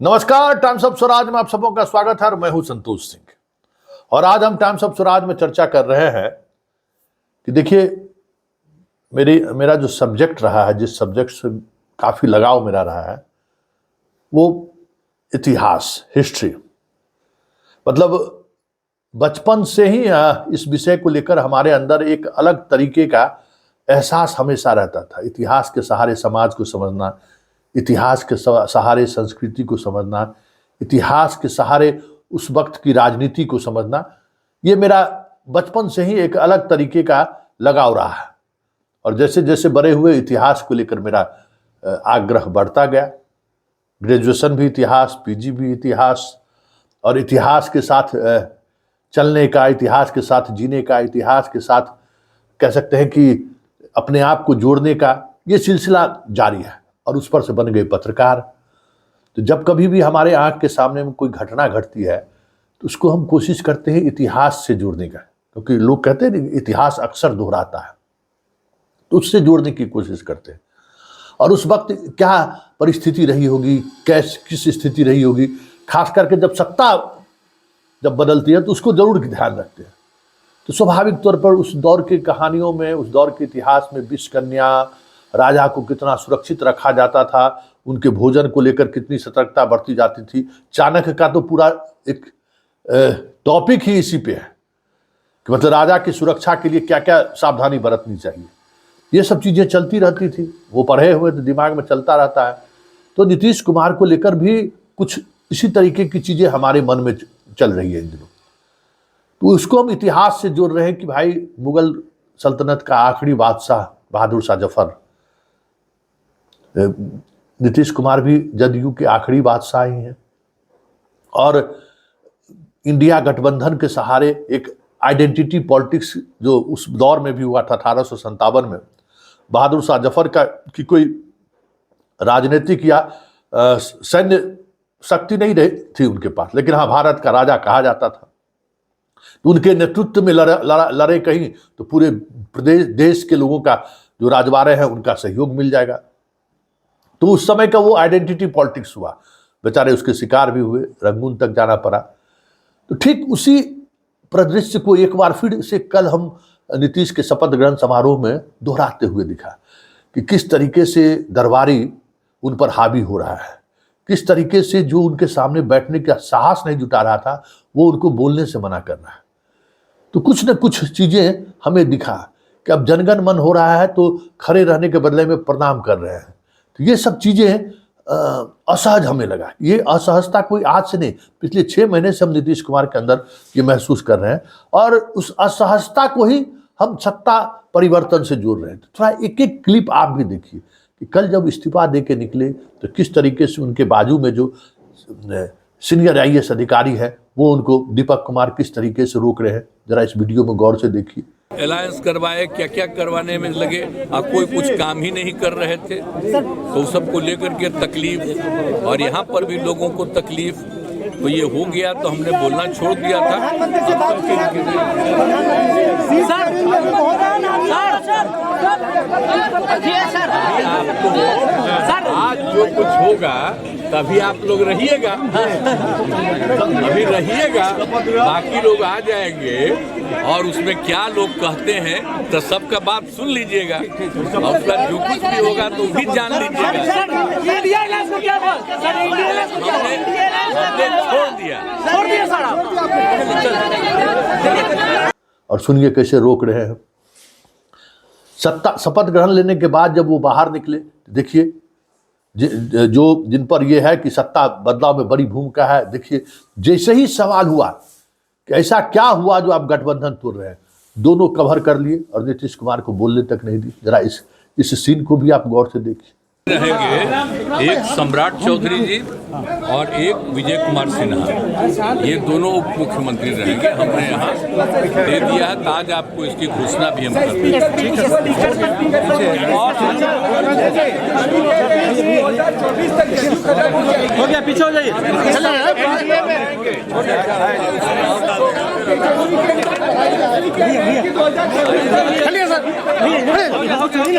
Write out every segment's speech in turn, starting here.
नमस्कार, times of Swaraj में आप सबों का स्वागत है और मैं हूं संतोष सिंह। और आज हम टाइम्स ऑफ स्वराज में चर्चा कर रहे हैं कि देखिए मेरा जो सब्जेक्ट रहा है, जिस सब्जेक्ट से काफी लगाव मेरा रहा है, वो इतिहास, हिस्ट्री। मतलब बचपन से ही इस विषय को लेकर हमारे अंदर एक अलग तरीके का एहसास हमेशा रहता था। इतिहास के सहारे समाज को समझना, इतिहास के सहारे संस्कृति को समझना, इतिहास के सहारे उस वक्त की राजनीति को समझना, ये मेरा बचपन से ही एक अलग तरीके का लगाव रहा है। और जैसे जैसे बड़े हुए इतिहास को लेकर मेरा आग्रह बढ़ता गया। ग्रेजुएशन भी इतिहास, पीजी भी इतिहास, और इतिहास के साथ चलने का, इतिहास के साथ जीने का, इतिहास के साथ कह सकते हैं कि अपने आप को जोड़ने का ये सिलसिला जारी है। और उस पर से बन गए पत्रकार। तो जब कभी भी हमारे आंख के सामने में कोई घटना घटती है तो उसको हम कोशिश करते हैं इतिहास से जोड़ने का, क्योंकि लोग कहते हैं इतिहास अक्सर दोहराता है, तो उससे जोड़ने की कोशिश करते हैं। और उस वक्त क्या परिस्थिति रही होगी, किस स्थिति रही होगी, खास करके जब सत्ता बदलती है तो उसको जरूर ध्यान रखते हैं। तो स्वाभाविक तौर पर उस दौर की कहानियों में, उस दौर के इतिहास में विष कन्या, राजा को कितना सुरक्षित रखा जाता था, उनके भोजन को लेकर कितनी सतर्कता बरती जाती थी। चाणक्य का तो पूरा एक टॉपिक ही इसी पे है कि मतलब राजा की सुरक्षा के लिए क्या क्या सावधानी बरतनी चाहिए। ये सब चीजें चलती रहती थी, वो पढ़े हुए तो दिमाग में चलता रहता है। तो नीतीश कुमार को लेकर भी कुछ इसी तरीके की चीजें हमारे मन में चल रही है इन दिनों। तो उसको हम इतिहास से जोड़ रहे हैं कि भाई मुगल सल्तनत का आखिरी बादशाह बहादुर शाह जफर, नीतीश कुमार भी जदयू के आखिरी बादशाह ही हैं। और इंडिया गठबंधन के सहारे एक आइडेंटिटी पॉलिटिक्स जो उस दौर में भी हुआ था 1857 में, बहादुर शाह जफर की कोई राजनीतिक या सैन्य शक्ति नहीं रही थी उनके पास, लेकिन हाँ भारत का राजा कहा जाता था। तो उनके नेतृत्व में लड़े कहीं तो पूरे प्रदेश देश के लोगों का जो राजवाड़े हैं उनका सहयोग मिल जाएगा। तो उस समय का वो आइडेंटिटी पॉलिटिक्स हुआ, बेचारे उसके शिकार भी हुए, रंगून तक जाना पड़ा। तो ठीक उसी परिदृश्य को एक बार फिर से कल हम नीतीश के शपथ ग्रहण समारोह में दोहराते हुए दिखा कि किस तरीके से दरबारी उन पर हावी हो रहा है, किस तरीके से जो उनके सामने बैठने का साहस नहीं जुटा रहा था वो उनको बोलने से मना कर रहा है। तो कुछ न कुछ चीजें हमें दिखा कि अब जनगण मन हो रहा है तो खड़े रहने के बदले में प्रणाम कर रहे हैं। तो ये सब चीजें असहज हमें लगा। ये असहजता कोई आज से नहीं, पिछले 6 महीने से हम नीतीश कुमार के अंदर ये महसूस कर रहे हैं। और उस असहजता को ही हम सत्ता परिवर्तन से जोड़ रहे हैं। तो थोड़ा एक एक क्लिप आप भी देखिए कि कल जब इस्तीफा दे के निकले तो किस तरीके से उनके बाजू में जो सीनियर IAS अधिकारी है वो उनको, दीपक कुमार, किस तरीके से रोक रहे हैं। जरा इस वीडियो में गौर से देखिए। अलायंस करवाए, क्या क्या करवाने में लगे, कोई कुछ काम ही नहीं कर रहे थे। तो सबको लेकर के तकलीफ, और यहाँ पर भी लोगों को तकलीफ। तो ये हो गया तो हमने बोलना छोड़ दिया था। आज जो कुछ होगा तभी आप लोग रहिएगा, अभी रहिएगा, बाकी लोग आ जाएंगे और उसमें क्या लोग कहते हैं तो सबका बात सुन लीजिएगा, और उसका जो कुछ भी होगा तो भी जान लीजिएगा। हमने छोड़ दिया। और सुनिए कैसे रोक रहे हैं। शपथ ग्रहण लेने के बाद जब वो बाहर निकले, देखिए जिन पर यह है कि सत्ता बदलाव में बड़ी भूमिका है, देखिए जैसे ही सवाल हुआ कि ऐसा क्या हुआ जो आप गठबंधन तोड़ रहे हैं, दोनों कवर कर लिए और नीतीश कुमार को बोलने तक नहीं दी। जरा इस सीन को भी आप गौर से देखिए। रहेंगे एक सम्राट चौधरी जी और एक विजय कुमार सिन्हा, ये दोनों उप मुख्यमंत्री रहेंगे। हमने यहाँ दे दिया है, आज आपको इसकी घोषणा भी हम करते हैं। हो गया, पीछे हो जाइए।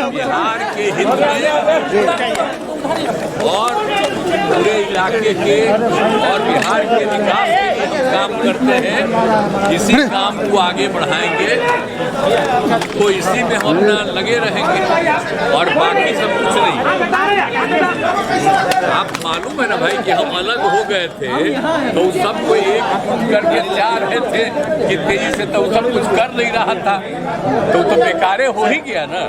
बिहार के हित में और पूरे इलाके के और बिहार के विकास के लिए काम करते हैं, इसी काम को आगे बढ़ाएंगे, तो इसी में हम अपना लगे रहेंगे और बाकी सब कुछ नहीं। आप मालूम है ना भाई कि हम अलग हो गए थे तो सबको एक करके चाह रहे थे कि तेजी से, तो सब कुछ कर नहीं रहा था, तो बेकारे हो ही गया ना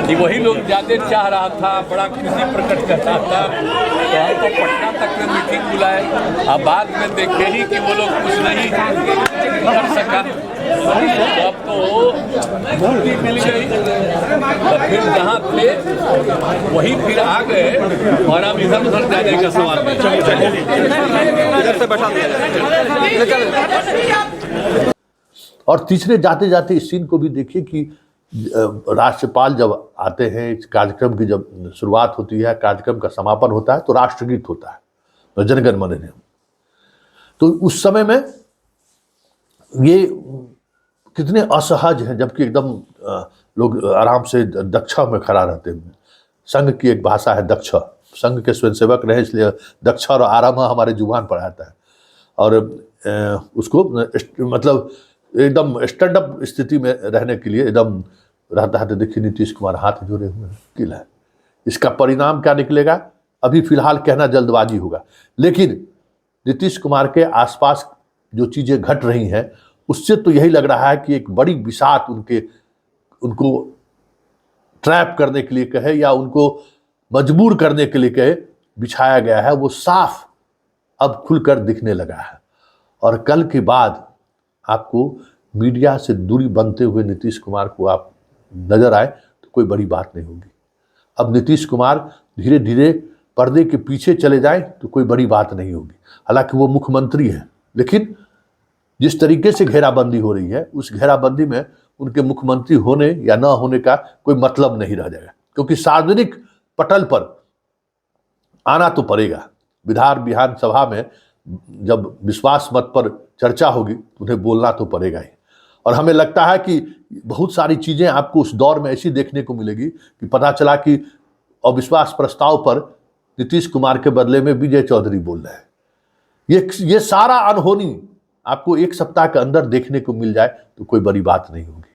कि वही लोग ज्यादा चाह रहा था, बड़ा खुशी प्रकट कर रहा था, तो हमको पटना तक में मीटिंग बुलाए। अब बाद में देखे ही कि वो लोग कुछ नहीं कर सका, अब तो मुक्ति मिल गई, तो फिर जहाँ थे वही फिर आ गए और अब इधर उधर जाने का सवाल नहीं। और तीसरे जाते जाते इस सीन को भी देखिए कि राज्यपाल जब आते हैं, इस कार्यक्रम की जब शुरुआत होती है, कार्यक्रम का समापन होता है, तो राष्ट्रगीत होता है, तो जनगण मन अधिनायकम। तो उस समय में ये कितने असहज हैं, जबकि एकदम लोग आराम से दक्षा में खड़ा रहते हैं। संघ की एक भाषा है दक्षा, संघ के स्वयंसेवक रहे इसलिए दक्षा और आराम हमारे जुबान पर आता है, और उसको मतलब एकदम स्टैंड अप स्थिति में रहने के लिए एकदम रहता है। तो देखिए नीतीश कुमार हाथ जोड़े हुए हैं, किला है। इसका परिणाम क्या निकलेगा अभी फिलहाल कहना जल्दबाजी होगा, लेकिन नीतीश कुमार के आसपास जो चीजें घट रही हैं उससे तो यही लग रहा है कि एक बड़ी बिसात उनको ट्रैप करने के लिए कहे या उनको मजबूर करने के लिए कहे बिछाया गया है, वो साफ अब खुलकर दिखने लगा है। और कल के बाद आपको मीडिया से दूरी बनते हुए नीतीश कुमार को आप नजर आए तो कोई बड़ी बात नहीं होगी। अब नीतीश कुमार धीरे धीरे पर्दे के पीछे चले जाएं तो कोई बड़ी बात नहीं होगी। हालांकि वो मुख्यमंत्री हैं, लेकिन जिस तरीके से घेराबंदी हो रही है उस घेराबंदी में उनके मुख्यमंत्री होने या न होने का कोई मतलब नहीं रह जाएगा, क्योंकि सार्वजनिक पटल पर आना तो पड़ेगा। विधानसभा में जब विश्वास मत पर चर्चा होगी तो उन्हें बोलना तो पड़ेगा ही। और हमें लगता है कि बहुत सारी चीजें आपको उस दौर में ऐसी देखने को मिलेगी कि पता चला कि अविश्वास प्रस्ताव पर नीतीश कुमार के बदले में विजय चौधरी बोल रहे हैं। ये सारा अनहोनी आपको एक सप्ताह के अंदर देखने को मिल जाए तो कोई बड़ी बात नहीं होगी।